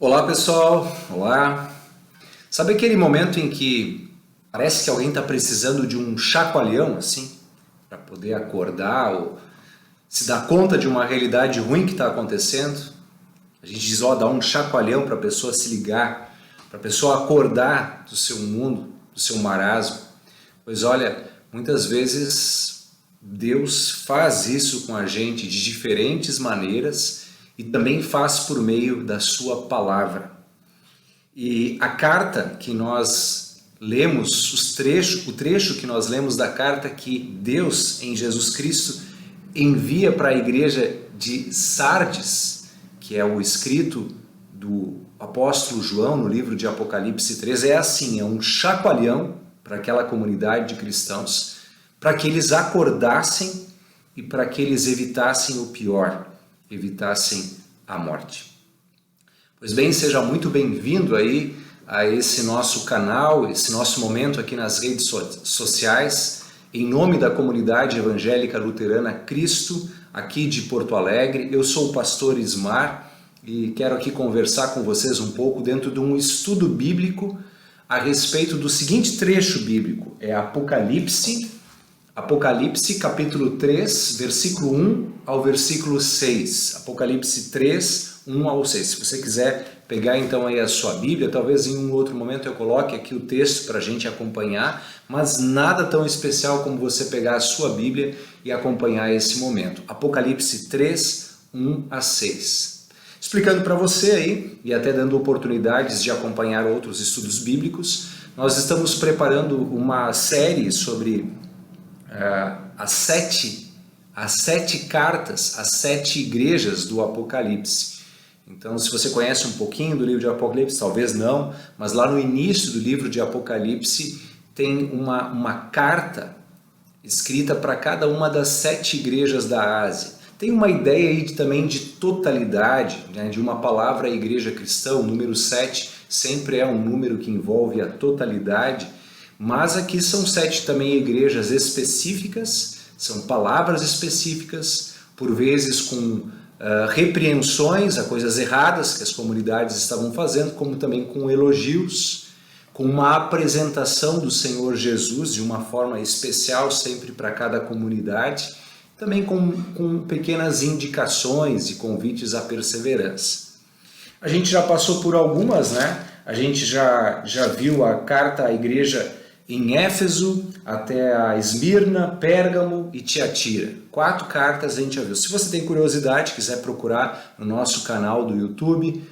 Olá pessoal, olá. Sabe aquele momento em que parece que alguém está precisando de um chacoalhão assim, para poder acordar ou se dar conta de uma realidade ruim que está acontecendo? A gente diz, dá um chacoalhão para a pessoa se ligar, para a pessoa acordar do seu mundo, do seu marasmo. Pois olha, muitas vezes Deus faz isso com a gente de diferentes maneiras e também faz por meio da sua palavra. E a carta que nós lemos, o trecho que nós lemos da carta que Deus em Jesus Cristo envia para a igreja de Sardes, que é o escrito do apóstolo João no livro de Apocalipse 3, é assim, é um chacoalhão para aquela comunidade de cristãos, para que eles acordassem e para que eles evitassem o pior, evitassem a morte. Pois bem, seja muito bem-vindo aí a esse nosso canal, esse nosso momento aqui nas redes sociais, em nome da comunidade evangélica luterana Cristo, aqui de Porto Alegre. Eu sou o pastor Ismar e quero aqui conversar com vocês um pouco dentro de um estudo bíblico a respeito do seguinte trecho bíblico, é Apocalipse capítulo 3, versículo 1 ao versículo 6. Apocalipse 3, 1 ao 6. Se você quiser pegar então aí a sua Bíblia, talvez em um outro momento eu coloque aqui o texto para a gente acompanhar, mas nada tão especial como você pegar a sua Bíblia e acompanhar esse momento. Apocalipse 3, 1 a 6. Explicando para você aí, e até dando oportunidades de acompanhar outros estudos bíblicos, nós estamos preparando uma série sobre as sete cartas, as 7 igrejas do Apocalipse. Então, se você conhece um pouquinho do livro de Apocalipse, talvez não, mas lá no início do livro de Apocalipse tem uma carta escrita para cada uma das 7 igrejas da Ásia. Tem uma ideia aí também de totalidade, né, de uma palavra igreja cristã, o número 7 sempre é um número que envolve a totalidade, mas aqui são 7 também igrejas específicas, são palavras específicas, por vezes com repreensões a coisas erradas que as comunidades estavam fazendo, como também com elogios, com uma apresentação do Senhor Jesus de uma forma especial sempre para cada comunidade, também com pequenas indicações e convites à perseverança. A gente já passou por algumas, né? A gente já viu a carta à igreja em Éfeso, até a Esmirna, Pérgamo e Tiatira. 4 cartas a gente já viu. Se você tem curiosidade, quiser procurar no nosso canal do YouTube,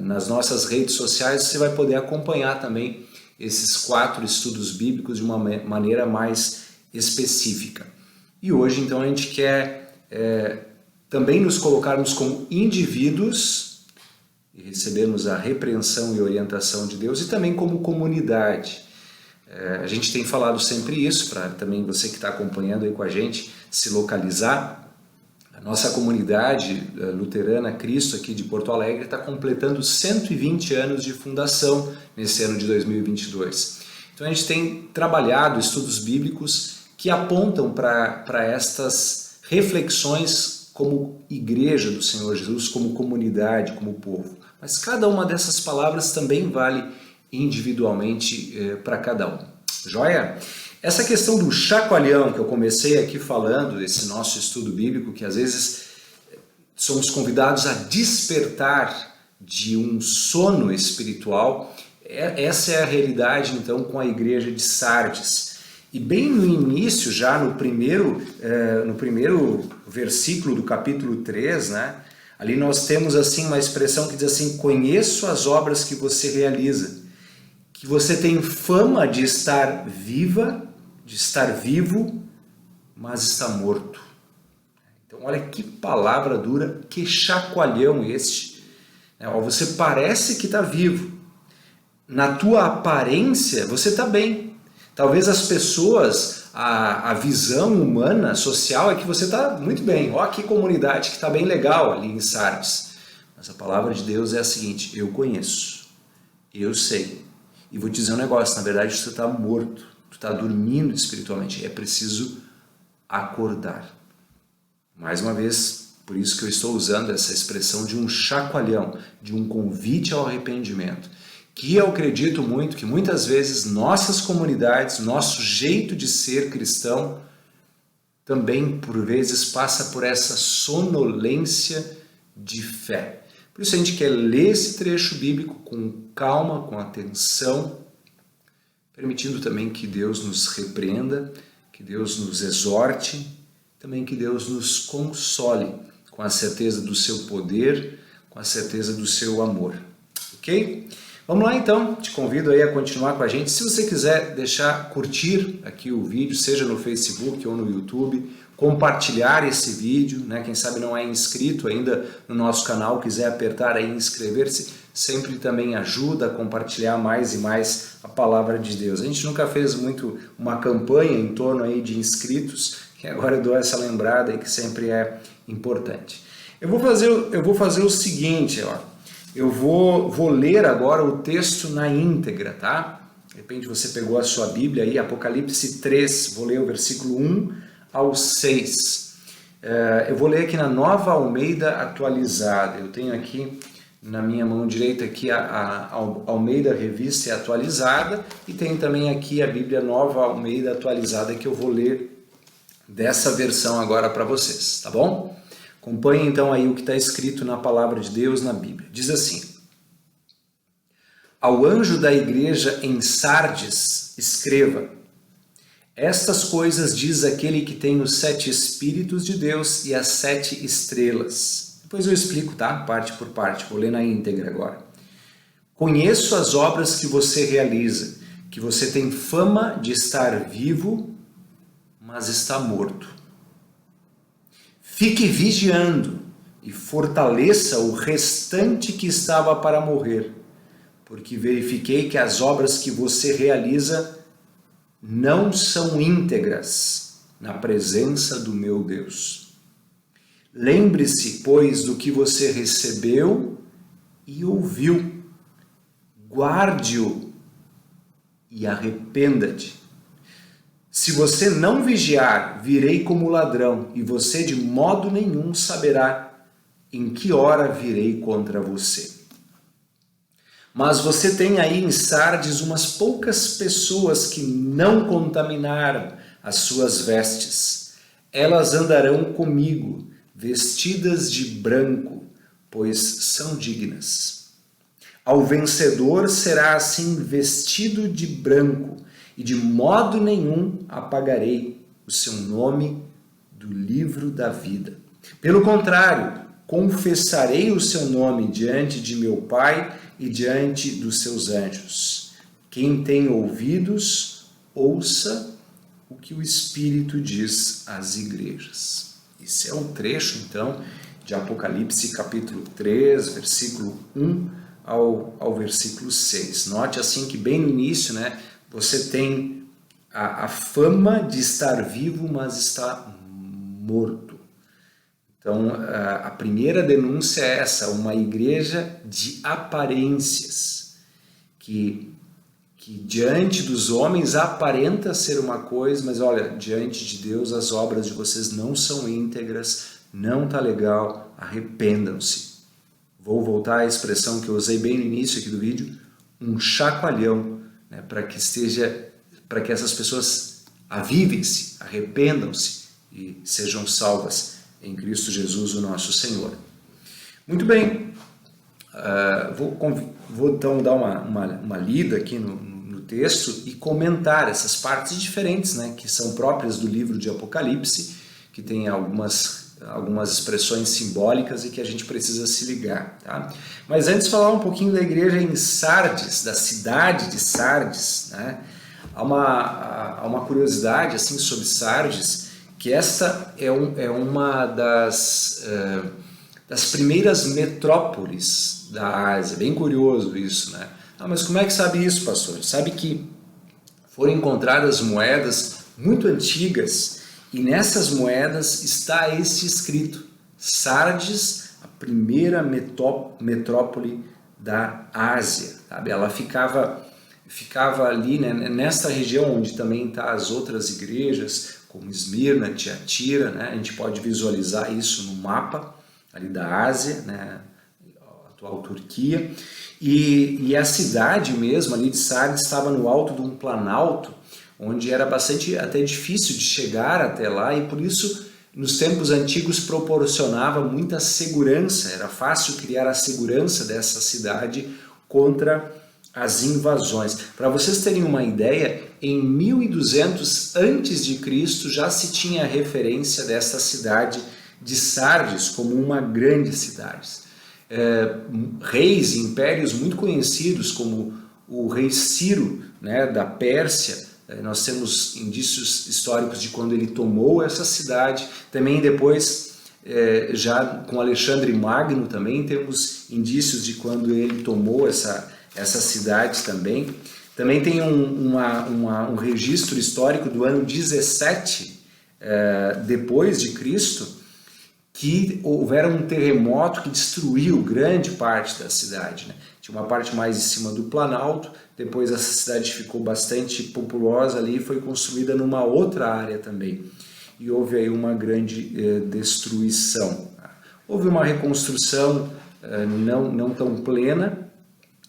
nas nossas redes sociais, você vai poder acompanhar também esses 4 estudos bíblicos de uma maneira mais específica. E hoje, então, a gente quer também nos colocarmos como indivíduos e recebermos a repreensão e orientação de Deus e também como comunidade. A gente tem falado sempre isso, para também você que está acompanhando aí com a gente se localizar. A nossa comunidade luterana Cristo aqui de Porto Alegre está completando 120 anos de fundação nesse ano de 2022. Então a gente tem trabalhado estudos bíblicos que apontam para estas reflexões como igreja do Senhor Jesus, como comunidade, como povo. Mas cada uma dessas palavras também vale individualmente para cada um. Joia? Essa questão do chacoalhão que eu comecei aqui falando, esse nosso estudo bíblico, que às vezes somos convidados a despertar de um sono espiritual, essa é a realidade então com a igreja de Sardes. E bem no início, já no primeiro versículo do capítulo 3, né, ali nós temos assim uma expressão que diz assim: conheço as obras que você realiza, que você tem fama de estar vivo, mas está morto. Então olha que palavra dura, que chacoalhão este. Você parece que está vivo, na tua aparência você está bem. Talvez as pessoas, a visão humana, social, é que você está muito bem. Ó, que comunidade que está bem legal ali em Sardes. Mas a palavra de Deus é a seguinte: eu conheço, eu sei. E vou te dizer um negócio, na verdade você está morto, tu está dormindo espiritualmente, é preciso acordar. Mais uma vez, Por isso que eu estou usando essa expressão de um chacoalhão, de um convite ao arrependimento, que eu acredito muito que muitas vezes nossas comunidades, nosso jeito de ser cristão, também por vezes passa por essa sonolência de fé. Por isso a gente quer ler esse trecho bíblico com calma, com atenção, permitindo também que Deus nos repreenda, que Deus nos exorte, também que Deus nos console com a certeza do seu poder, com a certeza do seu amor. Ok? Vamos lá então, te convido aí a continuar com a gente. Se você quiser curtir aqui o vídeo, seja no Facebook ou no YouTube, compartilhar esse vídeo, né? Quem sabe não é inscrito ainda no nosso canal, quiser apertar aí inscrever-se, sempre também ajuda a compartilhar mais e mais a palavra de Deus. A gente nunca fez muito uma campanha em torno aí de inscritos, que agora eu dou essa lembrada aí que sempre é importante. Eu vou fazer o seguinte, ó. Eu vou ler agora o texto na íntegra, tá? De repente você pegou a sua Bíblia aí, Apocalipse 3, vou ler o versículo 1 ao 6. Eu vou ler aqui na Nova Almeida Atualizada. Eu tenho aqui na minha mão direita aqui a Almeida Revista e Atualizada, e tem também aqui a Bíblia Nova Almeida Atualizada, que eu vou ler dessa versão agora para vocês, tá bom? Acompanhe então aí o que está escrito na palavra de Deus na Bíblia. Diz assim: Ao anjo da igreja em Sardes, escreva: Estas coisas diz aquele que tem os 7 Espíritos de Deus e as 7 estrelas. Depois eu explico, tá? Parte por parte, vou ler na íntegra agora. Conheço as obras que você realiza, que você tem fama de estar vivo, mas está morto. Fique vigiando e fortaleça o restante que estava para morrer, porque verifiquei que as obras que você realiza não são íntegras na presença do meu Deus. Lembre-se, pois, do que você recebeu e ouviu. Guarde-o e arrependa-te. Se você não vigiar, virei como ladrão, e você de modo nenhum saberá em que hora virei contra você. Mas você tem aí em Sardes umas poucas pessoas que não contaminaram as suas vestes. Elas andarão comigo, vestidas de branco, pois são dignas. Ao vencedor será assim vestido de branco, e de modo nenhum apagarei o seu nome do livro da vida. Pelo contrário, confessarei o seu nome diante de meu Pai e diante dos seus anjos. Quem tem ouvidos, ouça o que o Espírito diz às igrejas. Esse é o trecho, então, de Apocalipse capítulo 3, versículo 1 ao versículo 6. Note assim que bem no início, né, você tem a fama de estar vivo, mas está morto. Então, a primeira denúncia é essa, uma igreja de aparências, que diante dos homens aparenta ser uma coisa, mas olha, diante de Deus as obras de vocês não são íntegras, não está legal, arrependam-se. Vou voltar à expressão que eu usei bem no início aqui do vídeo, um chacoalhão, né, para que essas pessoas avivem-se, arrependam-se e sejam salvas em Cristo Jesus, o nosso Senhor. Muito bem, vou então dar uma lida aqui no texto e comentar essas partes diferentes, né, que são próprias do livro de Apocalipse, que tem algumas expressões simbólicas e que a gente precisa se ligar. Tá? Mas antes falar um pouquinho da igreja em Sardes, da cidade de Sardes, né? Há uma curiosidade assim, sobre Sardes, que esta é uma das primeiras metrópoles da Ásia. Bem curioso isso, né? Ah, mas como é que sabe isso, pastor? Sabe que foram encontradas moedas muito antigas e nessas moedas está este escrito: Sardes, a primeira metrópole da Ásia. Sabe? Ela ficava ali, né, nesta região onde também estão as outras igrejas, como Esmirna, Tiatira, né? A gente pode visualizar isso no mapa. ali da Ásia, né, a atual Turquia, e a cidade mesmo ali de Sardes estava no alto de um planalto, onde era bastante até difícil de chegar até lá, e por isso nos tempos antigos proporcionava muita segurança, era fácil criar a segurança dessa cidade contra as invasões. Para vocês terem uma ideia, em 1200 a.C. já se tinha referência dessa cidade de Sardes como uma grande cidade. Reis e impérios muito conhecidos, como o rei Ciro, né, da Pérsia, nós temos indícios históricos de quando ele tomou essa cidade. Também depois, já com Alexandre Magno, também temos indícios de quando ele tomou essa cidade também. Também tem um registro histórico do ano 17 depois de Cristo, que houvera um terremoto que destruiu grande parte da cidade, né? Tinha uma parte mais em cima do Planalto, depois essa cidade ficou bastante populosa ali e foi construída numa outra área também. E houve aí uma grande destruição. Houve uma reconstrução não tão plena.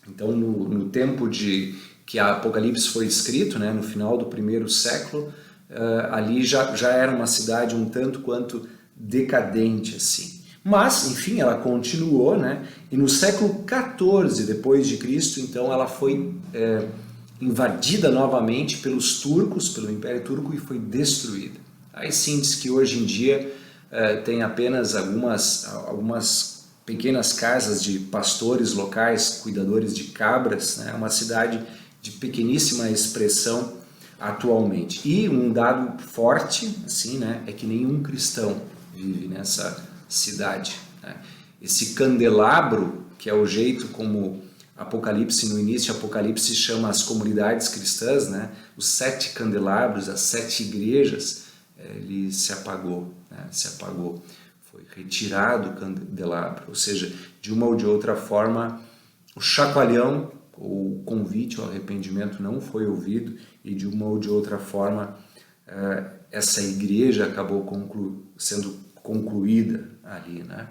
Então, no tempo que a Apocalipse foi escrito, né, no final do primeiro século, ali já era uma cidade um tanto quanto decadente assim. Mas, enfim, ela continuou, né? E no século XIV depois de Cristo, então, ela foi invadida novamente pelos turcos, pelo Império Turco, e foi destruída. Aí sim diz que hoje em dia tem apenas algumas pequenas casas de pastores locais, cuidadores de cabras, né? Uma cidade de pequeníssima expressão atualmente. E um dado forte, assim, né, é que nenhum cristão vive nessa cidade, né? Esse candelabro, que é o jeito como Apocalipse, no início Apocalipse chama as comunidades cristãs, né? Os 7 candelabros, as 7 igrejas, ele se apagou, né? Se apagou, foi retirado o candelabro, ou seja, de uma ou de outra forma o chacoalhão, ou o convite ao arrependimento não foi ouvido, e de uma ou de outra forma essa igreja acabou sendo concluída ali, né?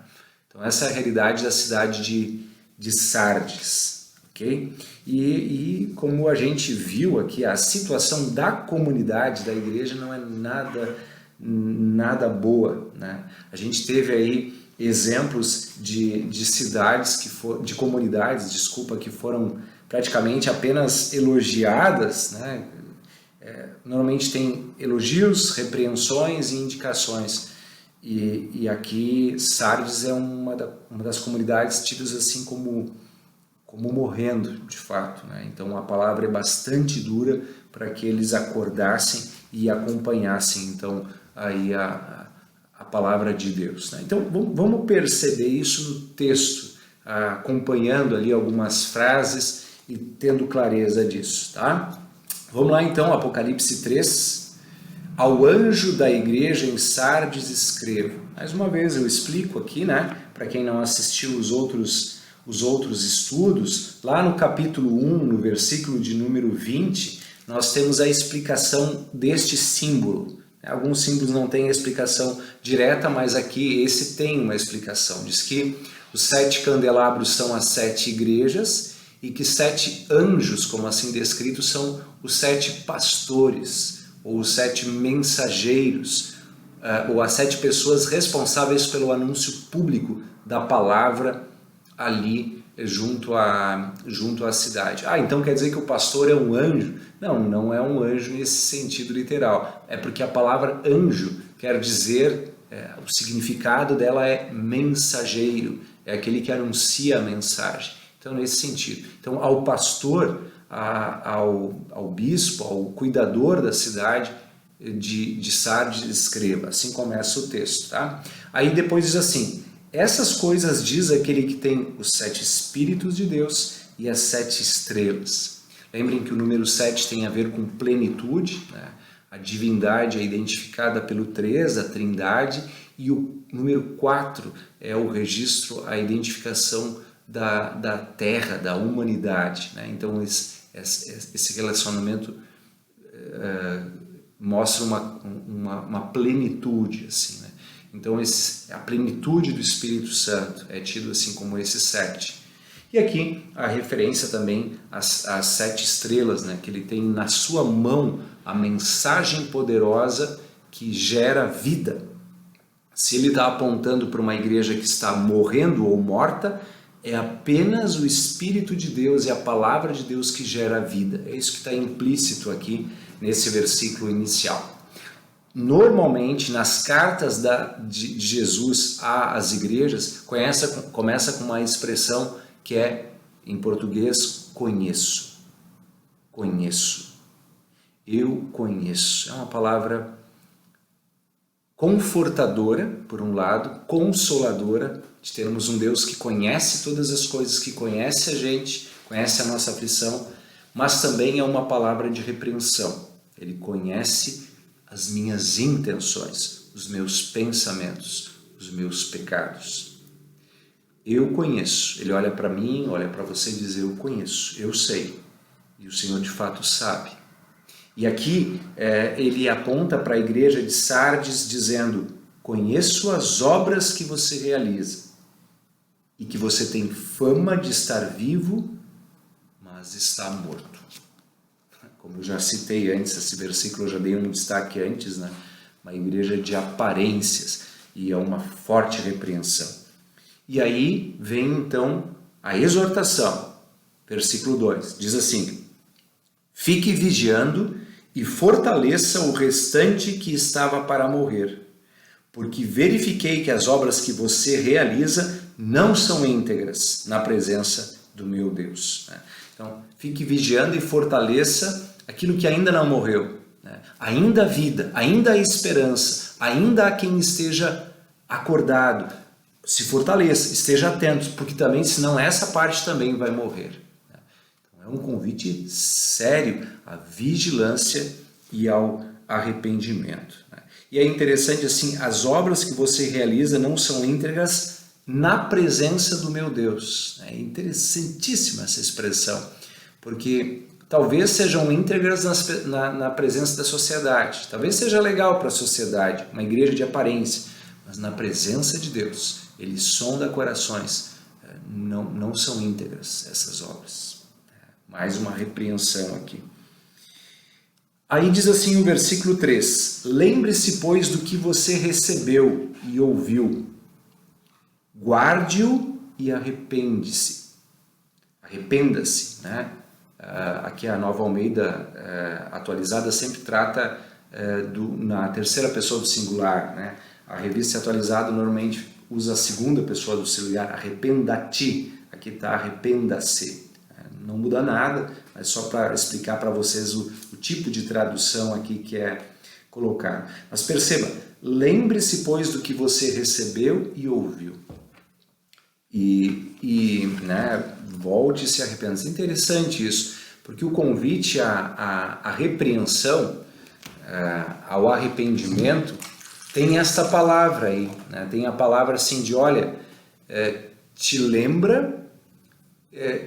Então essa é a realidade da cidade de Sardes, ok? E como a gente viu aqui, a situação da comunidade, da igreja, não é nada boa, né? A gente teve aí exemplos de cidades, de comunidades, desculpa, que foram praticamente apenas elogiadas, né? Normalmente tem elogios, repreensões e indicações. E aqui Sardes é uma das comunidades tidas assim como morrendo, de fato, né? Então a palavra é bastante dura para que eles acordassem e acompanhassem então aí a palavra de Deus, né? Então vamos perceber isso no texto, acompanhando ali algumas frases e tendo clareza disso, tá? Vamos lá então, Apocalipse 3. Ao anjo da igreja em Sardes escrevo. Mais uma vez eu explico aqui, né? Para quem não assistiu os outros estudos, lá no capítulo 1, no versículo de número 20, nós temos a explicação deste símbolo. Alguns símbolos não têm explicação direta, mas aqui esse tem uma explicação. Diz que os 7 candelabros são as 7 igrejas e que 7 anjos, como assim descritos, são os 7 pastores, ou os 7 mensageiros, ou as 7 pessoas responsáveis pelo anúncio público da palavra ali junto à cidade. Então quer dizer que o pastor é um anjo? Não é um anjo nesse sentido literal. É porque a palavra anjo quer dizer, o significado dela é mensageiro, é aquele que anuncia a mensagem. Então nesse sentido. Então ao pastor, ao bispo, ao cuidador da cidade de Sardes escreva. Assim começa o texto, tá? Aí depois diz assim: essas coisas diz aquele que tem os 7 Espíritos de Deus e as 7 estrelas. Lembrem que o número 7 tem a ver com plenitude, né? A divindade é identificada pelo 3, a trindade, e o número 4 é o registro, a identificação da terra, da humanidade, né? Então esse relacionamento mostra uma plenitude, assim, né? Então a plenitude do Espírito Santo é tido assim como esses 7. E aqui a referência também às 7 estrelas, né? Que ele tem na sua mão a mensagem poderosa que gera vida. Se ele está apontando para uma igreja que está morrendo ou morta, é apenas o Espírito de Deus e a palavra de Deus que gera vida. É isso que está implícito aqui nesse versículo inicial. Normalmente, nas cartas de Jesus às igrejas, começa com uma expressão que é, em português, conheço. Conheço. Eu conheço. É uma palavra confortadora, por um lado, consoladora, de termos um Deus que conhece todas as coisas, que conhece a gente, conhece a nossa aflição, mas também é uma palavra de repreensão. Ele conhece as minhas intenções, os meus pensamentos, os meus pecados. Eu conheço. Ele olha para mim, olha para você e diz, eu conheço, eu sei. E o Senhor de fato sabe. E aqui ele aponta para a igreja de Sardes dizendo, conheço as obras que você realiza e que você tem fama de estar vivo, mas está morto. Como eu já citei antes, esse versículo eu já dei um destaque antes, né? Uma igreja de aparências, e é uma forte repreensão. E aí vem então a exortação, versículo 2, diz assim, fique vigiando e fortaleça o restante que estava para morrer, porque verifiquei que as obras que você realiza não são íntegras na presença do meu Deus. Então, fique vigiando e fortaleça aquilo que ainda não morreu. Ainda há vida, ainda há esperança, ainda há quem esteja acordado. Se fortaleça, esteja atento, porque também, senão essa parte também vai morrer. É um convite sério à vigilância e ao arrependimento. E é interessante assim, as obras que você realiza não são íntegras na presença do meu Deus. É interessantíssima essa expressão, porque talvez sejam íntegras na presença da sociedade, talvez seja legal para a sociedade, uma igreja de aparência, mas na presença de Deus, Ele sonda corações, não são íntegras essas obras. Mais uma repreensão aqui. Aí diz assim o versículo 3, lembre-se, pois, do que você recebeu e ouviu, guarde-o e arrependa-se, né? Aqui a Nova Almeida atualizada sempre trata na terceira pessoa do singular, né? A revista atualizada normalmente usa a segunda pessoa do singular, arrependa-te, aqui está arrependa-se. Não muda nada, mas só para explicar para vocês o tipo de tradução aqui que é colocado. Mas perceba, lembre-se, pois, do que você recebeu e ouviu. Né, volte e se arrependa. É interessante isso, porque o convite à repreensão, ao arrependimento, tem esta palavra aí, né? Tem a palavra assim de, olha, te lembra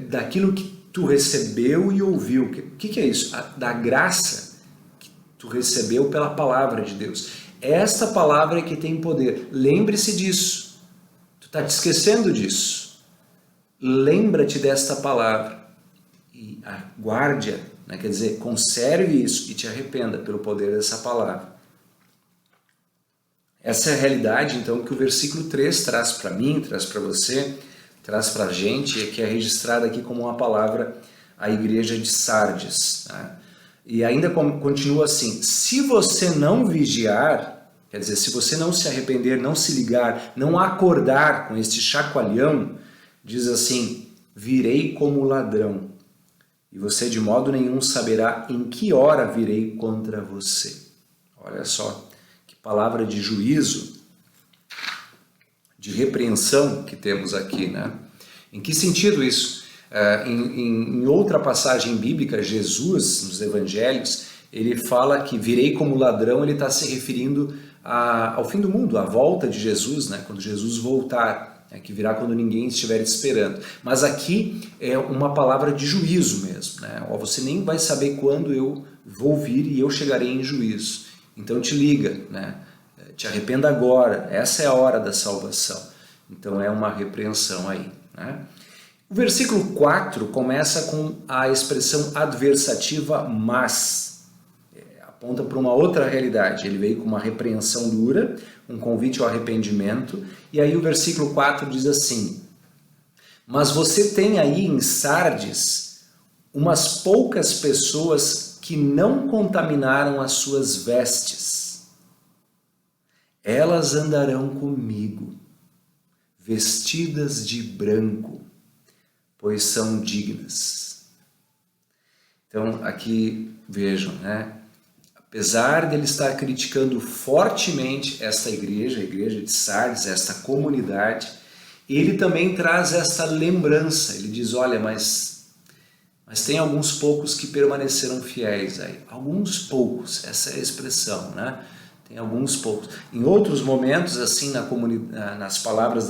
daquilo que tu recebeu e ouviu. O que é isso? Da graça que tu recebeu pela palavra de Deus. Esta palavra é que tem poder. Lembre-se disso. Tu está te esquecendo disso. Lembra-te desta palavra e guarde-a, né? Quer dizer, conserve isso e te arrependa pelo poder dessa palavra. Essa é a realidade, então, que o versículo 3 traz para mim, traz para você, traz para a gente, que é registrada aqui como uma palavra à igreja de Sardes. Né? E ainda continua assim, se você não vigiar, quer dizer, se você não se arrepender, não se ligar, não acordar com este chacoalhão, diz assim, virei como ladrão, e você de modo nenhum saberá em que hora virei contra você. Olha só, que palavra de juízo, de repreensão que temos aqui, né? Em que sentido isso? Em outra passagem bíblica, Jesus, nos evangelhos, ele fala que virei como ladrão, ele está se referindo ao fim do mundo, à volta de Jesus, né? Quando Jesus voltar, que virá quando ninguém estiver esperando. Mas aqui é uma palavra de juízo mesmo, né? Você nem vai saber quando eu vou vir e eu chegarei em juízo. Então te liga, né? te arrependa agora, essa é a hora da salvação. Então é uma repreensão aí, né? O versículo 4 começa com a expressão adversativa mas. Aponta para uma outra realidade. Ele veio com uma repreensão dura, um convite ao arrependimento, e aí o versículo 4 diz assim: mas você tem aí em Sardes umas poucas pessoas que não contaminaram as suas vestes. Elas andarão comigo, vestidas de branco, pois são dignas. Então aqui vejam, né? Apesar dele estar criticando fortemente esta igreja, a igreja de Sardes, esta comunidade, ele também traz essa lembrança. Ele diz, olha, mas tem alguns poucos que permaneceram fiéis aí. Alguns poucos, essa é a expressão, né? Tem alguns poucos. Em outros momentos, assim, nas palavras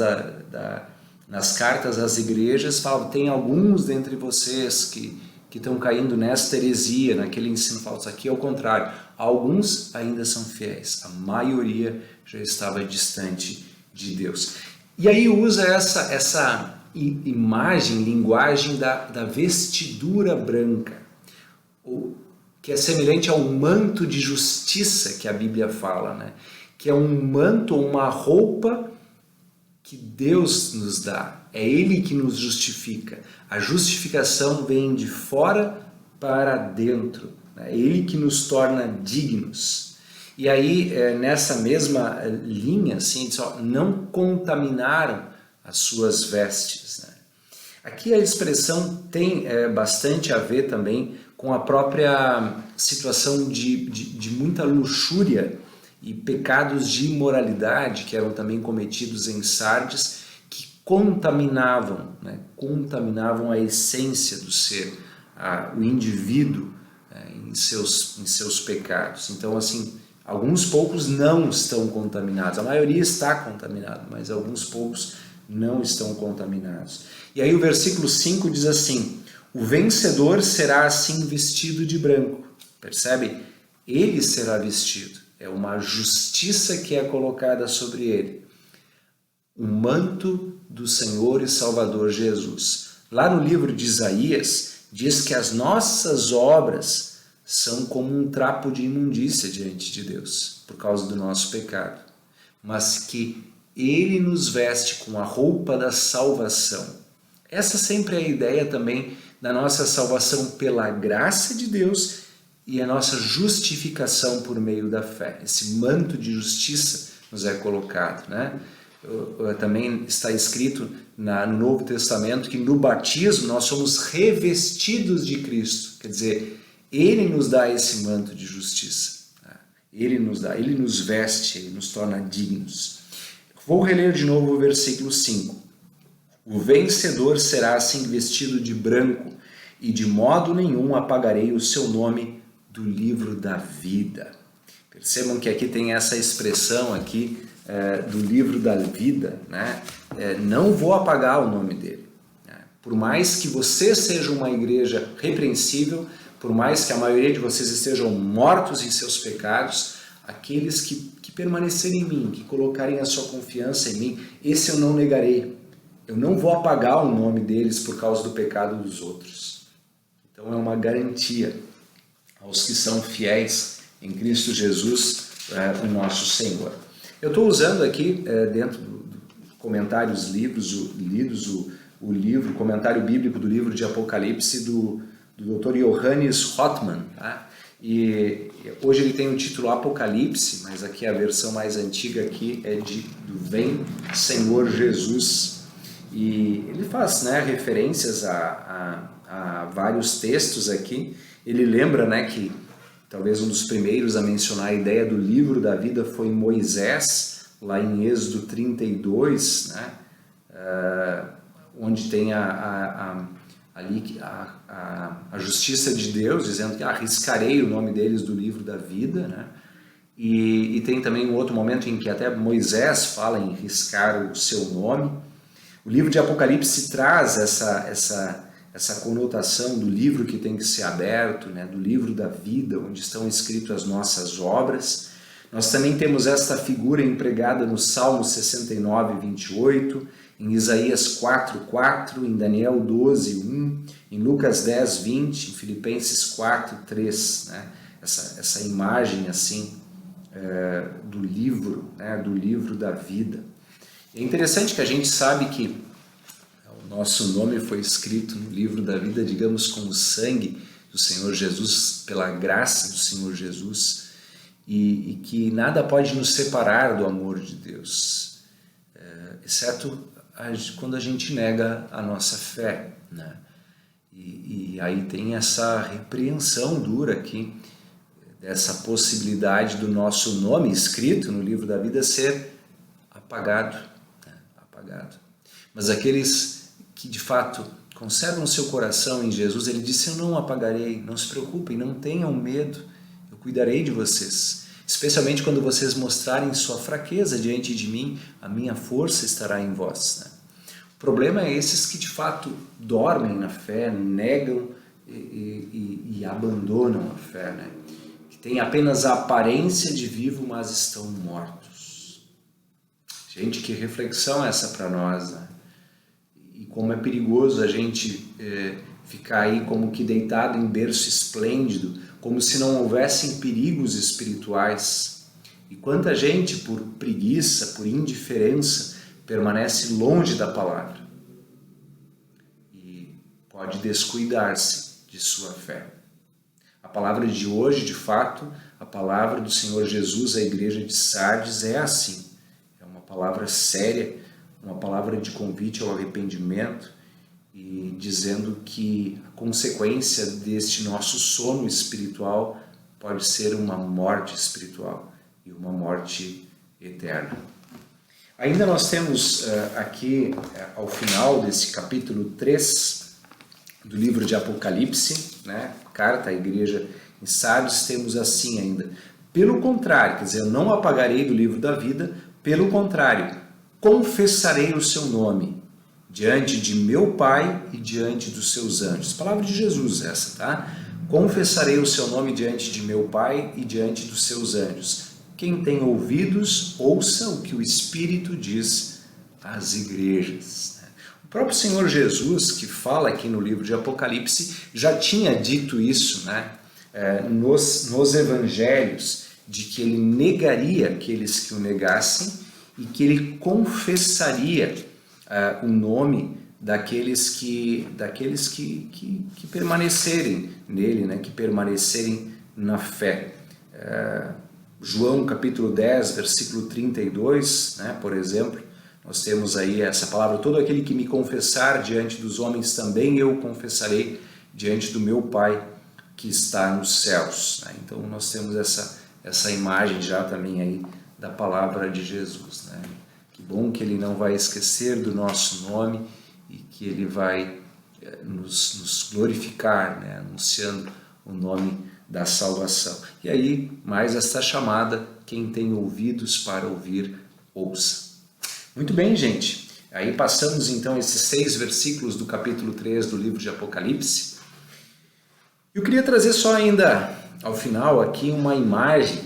nas cartas às igrejas, fala, tem alguns dentre vocês que estão caindo nesta heresia, naquele ensino falso. Aqui é o contrário. Alguns ainda são fiéis. A maioria já estava distante de Deus. E aí usa essa imagem, linguagem da vestidura branca, que é semelhante ao manto de justiça que a Bíblia fala, né? Que é um manto, uma roupa que Deus nos dá. É Ele que nos justifica. A justificação vem de fora para dentro. É Ele que nos torna dignos. E aí, nessa mesma linha, assim, diz, ó, não contaminaram as suas vestes, né? Aqui a expressão tem bastante a ver também com a própria situação de muita luxúria e pecados de imoralidade que eram também cometidos em Sardes, que contaminavam, né? Contaminavam a essência do ser, o indivíduo em seus pecados. Então, assim, alguns poucos não estão contaminados, a maioria está contaminada, mas alguns poucos não estão contaminados. E aí o versículo 5 diz assim, o vencedor será assim vestido de branco. Percebe? Ele será vestido. É uma justiça que é colocada sobre ele. O manto do Senhor e Salvador Jesus. Lá no livro de Isaías, diz que as nossas obras são como um trapo de imundícia diante de Deus, por causa do nosso pecado. Mas que Ele nos veste com a roupa da salvação. Essa sempre é a ideia também da nossa salvação pela graça de Deus e a nossa justificação por meio da fé. Esse manto de justiça nos é colocado, né? Também está escrito no Novo Testamento que no batismo nós somos revestidos de Cristo. Quer dizer, Ele nos dá esse manto de justiça. Ele nos dá, Ele nos veste, Ele nos torna dignos. Vou reler de novo o versículo 5. O vencedor será assim vestido de branco, e de modo nenhum apagarei o seu nome do livro da vida. Percebam que aqui tem essa expressão aqui do livro da vida, né? Não vou apagar o nome dele. Né? Por mais que você seja uma igreja repreensível, por mais que a maioria de vocês estejam mortos em seus pecados, aqueles que permanecerem em mim, que colocarem a sua confiança em mim, esse eu não negarei. Eu não vou apagar o nome deles por causa do pecado dos outros. Então é uma garantia aos que são fiéis em Cristo Jesus, o nosso Senhor. Eu estou usando aqui, dentro dos comentários lidos, o livro, comentário bíblico do livro de Apocalipse do Dr. Johannes Rothman, tá? E hoje ele tem o título Apocalipse, mas aqui a versão mais antiga aqui é do Vem Senhor Jesus. E ele faz, né, referências a vários textos aqui. Ele lembra, né, que talvez um dos primeiros a mencionar a ideia do livro da vida foi Moisés, lá em Êxodo 32, né, onde tem ali a justiça de Deus, dizendo que arriscarei o nome deles do livro da vida, né? E tem também um outro momento em que até Moisés fala em riscar o seu nome. O livro de Apocalipse traz essa conotação do livro que tem que ser aberto, né? Do livro da vida, onde estão escritas as nossas obras. Nós também temos esta figura empregada no Salmo 69, 28, em Isaías 4:4, em Daniel 12:1, em Lucas 10:20, em Filipenses 4:3, né? Essa imagem assim do livro, né? Do livro da vida. É interessante que a gente sabe que o nosso nome foi escrito no livro da vida, digamos, com o sangue do Senhor Jesus, pela graça do Senhor Jesus, e que nada pode nos separar do amor de Deus, exceto quando a gente nega a nossa fé, né? E aí tem essa repreensão dura aqui, dessa possibilidade do nosso nome escrito no livro da vida ser apagado, né? Apagado. Mas aqueles que de fato conservam seu coração em Jesus, ele disse: eu não o apagarei, não se preocupem, não tenham medo, eu cuidarei de vocês. Especialmente quando vocês mostrarem sua fraqueza diante de mim, a minha força estará em vós, né? O problema é esses que de fato dormem na fé, negam e abandonam a fé, né? Que têm apenas a aparência de vivo, mas estão mortos. Gente, que reflexão é essa para nós, né? E como é perigoso a gente ficar aí como que deitado em berço esplêndido, como se não houvessem perigos espirituais. E quanta gente, por preguiça, por indiferença, permanece longe da palavra e pode descuidar-se de sua fé. A palavra de hoje, de fato, a palavra do Senhor Jesus à igreja de Sardes é assim. É uma palavra séria, uma palavra de convite ao arrependimento e dizendo que a consequência deste nosso sono espiritual pode ser uma morte espiritual e uma morte eterna. Ainda nós temos aqui, ao final desse capítulo 3 do livro de Apocalipse, né, carta à igreja em Sardes, temos assim ainda: pelo contrário, quer dizer, eu não apagarei do livro da vida, pelo contrário, confessarei o seu nome diante de meu Pai e diante dos seus anjos. Palavra de Jesus essa, tá? Confessarei o seu nome diante de meu Pai e diante dos seus anjos. Quem tem ouvidos, ouça o que o Espírito diz às igrejas. O próprio Senhor Jesus, que fala aqui no livro de Apocalipse, já tinha dito isso, né? Nos evangelhos, de que ele negaria aqueles que o negassem e que ele confessaria o nome daqueles que permanecerem nele, né? Que permanecerem na fé. João capítulo 10, versículo 32, né? Por exemplo, nós temos aí essa palavra: todo aquele que me confessar diante dos homens, também eu confessarei diante do meu Pai que está nos céus. Né? Então nós temos essa imagem já também aí da palavra de Jesus, né? Que bom que ele não vai esquecer do nosso nome e que ele vai nos glorificar, né? Anunciando o nome da salvação. E aí, mais esta chamada: quem tem ouvidos para ouvir, ouça. Muito bem, gente. Aí passamos então esses 6 versículos do capítulo 3 do livro de Apocalipse. Eu queria trazer só ainda, ao final aqui, uma imagem.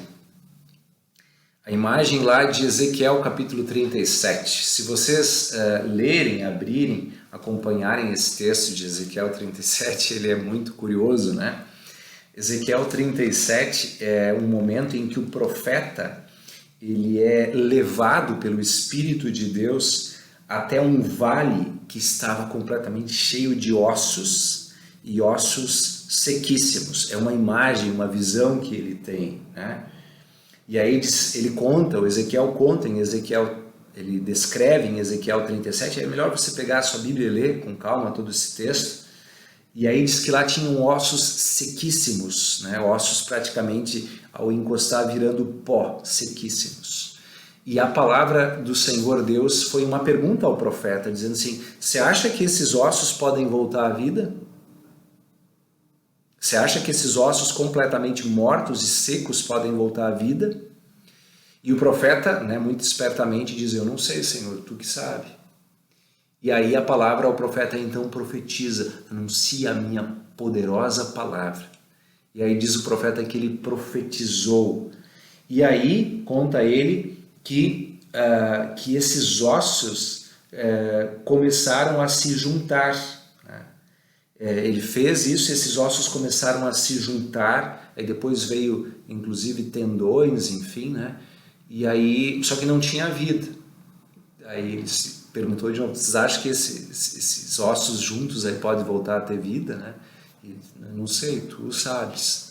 A imagem lá de Ezequiel capítulo 37. Se vocês lerem, abrirem, acompanharem esse texto de Ezequiel 37, ele é muito curioso, né? Ezequiel 37 é um momento em que o profeta ele é levado pelo Espírito de Deus até um vale que estava completamente cheio de ossos e ossos sequíssimos. É uma imagem, uma visão que ele tem, né? E aí ele conta, o Ezequiel conta em Ezequiel, ele descreve em Ezequiel 37, é melhor você pegar a sua Bíblia e ler com calma todo esse texto. E aí diz que lá tinham ossos sequíssimos, né? Ossos praticamente ao encostar virando pó, sequíssimos. E a palavra do Senhor Deus foi uma pergunta ao profeta, dizendo assim: você acha que esses ossos podem voltar à vida? Você acha que esses ossos completamente mortos e secos podem voltar à vida? E o profeta, né, muito espertamente diz: eu não sei, Senhor, tu que sabe. E aí a palavra ao profeta então profetiza: anuncia a minha poderosa palavra. E aí diz o profeta que ele profetizou E aí conta ele que esses ossos começaram a se juntar. Né? Ele fez isso, esses ossos começaram a se juntar, aí depois veio inclusive tendões, enfim, né? E aí, só que não tinha vida. Aí ele se perguntou de novo, vocês acham que esses ossos juntos aí podem voltar a ter vida, né? E, não sei, tu sabes.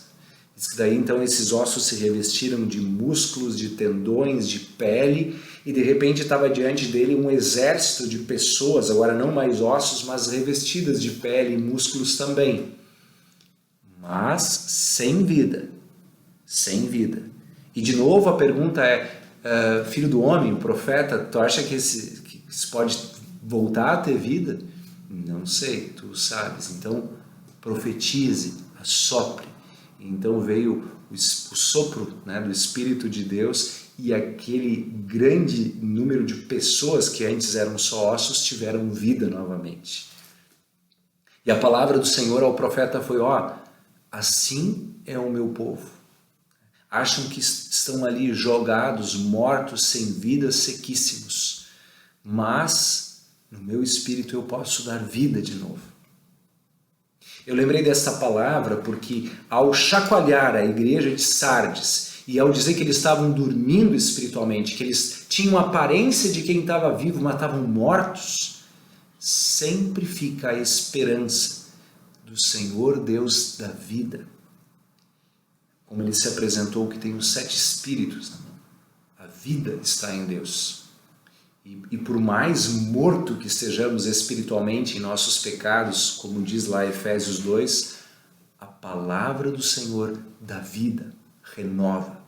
Diz que daí então esses ossos se revestiram de músculos, de tendões, de pele, e de repente estava diante dele um exército de pessoas, agora não mais ossos, mas revestidas de pele e músculos também, mas sem vida, sem vida. E de novo a pergunta é, filho do homem, o profeta, tu acha que isso pode voltar a ter vida? Não sei, tu sabes. Então profetize, assopre. Então veio o sopro, né, do Espírito de Deus, e aquele grande número de pessoas que antes eram só ossos tiveram vida novamente. E a palavra do Senhor ao profeta foi, assim é o meu povo. Acham que estão ali jogados, mortos, sem vida, sequíssimos. Mas no meu espírito eu posso dar vida de novo. Eu lembrei dessa palavra porque ao chacoalhar a igreja de Sardes e ao dizer que eles estavam dormindo espiritualmente, que eles tinham aparência de quem estava vivo, mas estavam mortos, sempre fica a esperança do Senhor Deus da vida. Como ele se apresentou, que tem os 7 espíritos na mão. A vida está em Deus. E por mais morto que estejamos espiritualmente em nossos pecados, como diz lá Efésios 2, a palavra do Senhor dá vida, renova.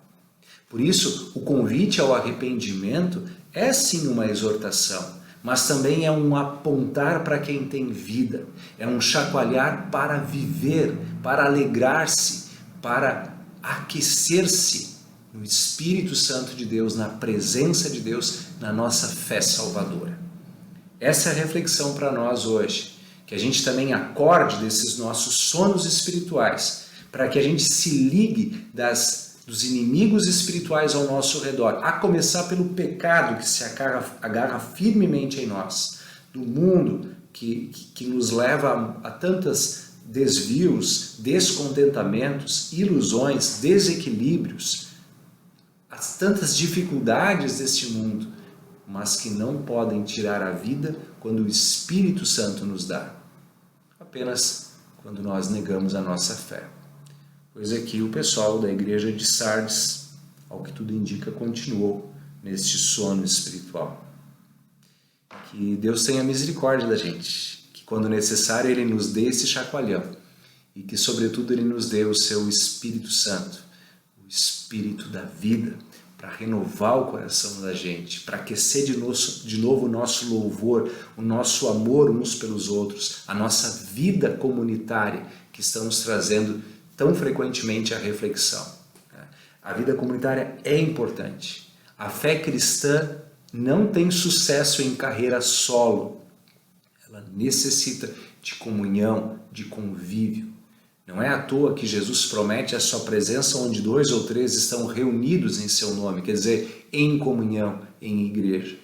Por isso, o convite ao arrependimento é sim uma exortação, mas também é um apontar para quem tem vida, é um chacoalhar para viver, para alegrar-se, para aquecer-se no Espírito Santo de Deus, na presença de Deus, na nossa fé salvadora. Essa é a reflexão para nós hoje, que a gente também acorde desses nossos sonos espirituais, para que a gente se ligue dos inimigos espirituais ao nosso redor, a começar pelo pecado que se agarra firmemente em nós, do mundo que nos leva a tantos desvios, descontentamentos, ilusões, desequilíbrios, as tantas dificuldades deste mundo, mas que não podem tirar a vida quando o Espírito Santo nos dá, apenas quando nós negamos a nossa fé. Pois aqui o pessoal da igreja de Sardes, ao que tudo indica, continuou neste sono espiritual. Que Deus tenha misericórdia da gente, que quando necessário Ele nos dê esse chacoalhão e que sobretudo Ele nos dê o seu Espírito Santo, o Espírito da vida, para renovar o coração da gente, para aquecer de novo o nosso louvor, o nosso amor uns pelos outros, a nossa vida comunitária que estamos trazendo tão frequentemente à reflexão. A vida comunitária é importante. A fé cristã não tem sucesso em carreira solo. Ela necessita de comunhão, de convívio. Não é à toa que Jesus promete a sua presença onde 2 ou 3 estão reunidos em seu nome, quer dizer, em comunhão, em igreja.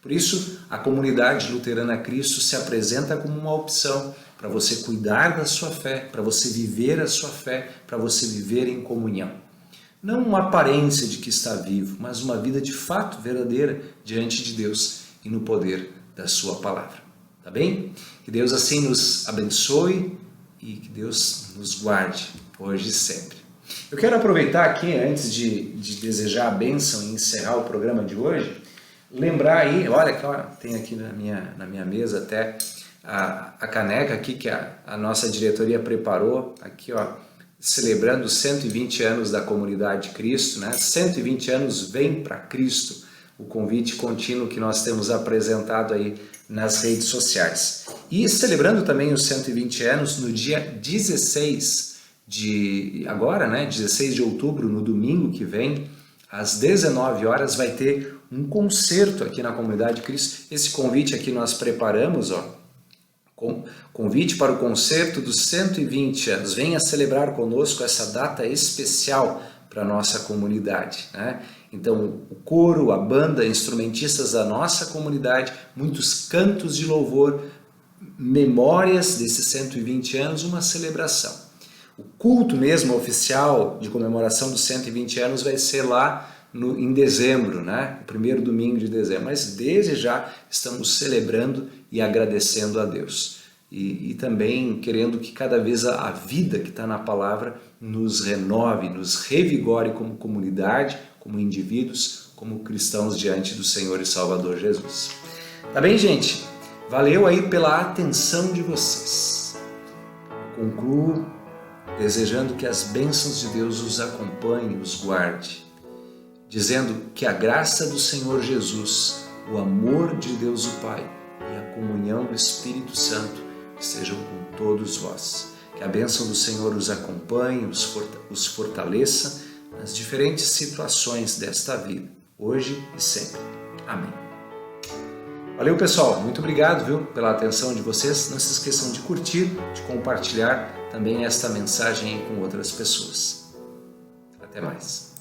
Por isso, a comunidade luterana Cristo se apresenta como uma opção para você cuidar da sua fé, para você viver a sua fé, para você viver em comunhão. Não uma aparência de que está vivo, mas uma vida de fato verdadeira diante de Deus e no poder da sua palavra. Tá bem? Que Deus assim nos abençoe e que Deus nos guarde hoje e sempre. Eu quero aproveitar aqui, antes de desejar a bênção e encerrar o programa de hoje, lembrar aí, olha que tem aqui na minha mesa até a caneca aqui que a nossa diretoria preparou, aqui celebrando os 120 anos da Comunidade Cristo, né? 120 anos vem para Cristo, o convite contínuo que nós temos apresentado aí nas redes sociais. E celebrando também os 120 anos no dia 16 de outubro, no domingo que vem, às 19 horas, vai ter um concerto aqui na Comunidade Cristo. Esse convite aqui nós preparamos, convite para o concerto dos 120 anos. Venha celebrar conosco essa data especial para a nossa comunidade, né? Então, o coro, a banda, instrumentistas da nossa comunidade, muitos cantos de louvor, memórias desses 120 anos, uma celebração. O culto mesmo oficial de comemoração dos 120 anos vai ser lá em dezembro, né? O primeiro domingo de dezembro, mas desde já estamos celebrando e agradecendo a Deus. E também querendo que cada vez a vida que está na palavra nos renove, nos revigore como comunidade, como indivíduos, como cristãos diante do Senhor e Salvador Jesus. Tá bem, gente? Valeu aí pela atenção de vocês. Eu concluo desejando que as bênçãos de Deus os acompanhem, os guarde, dizendo que a graça do Senhor Jesus, o amor de Deus o Pai e a comunhão do Espírito Santo estejam com todos vós. Que a bênção do Senhor os acompanhe, os fortaleça nas diferentes situações desta vida, hoje e sempre. Amém. Valeu, pessoal. Muito obrigado, viu, pela atenção de vocês. Não se esqueçam de curtir, de compartilhar também esta mensagem com outras pessoas. Até mais.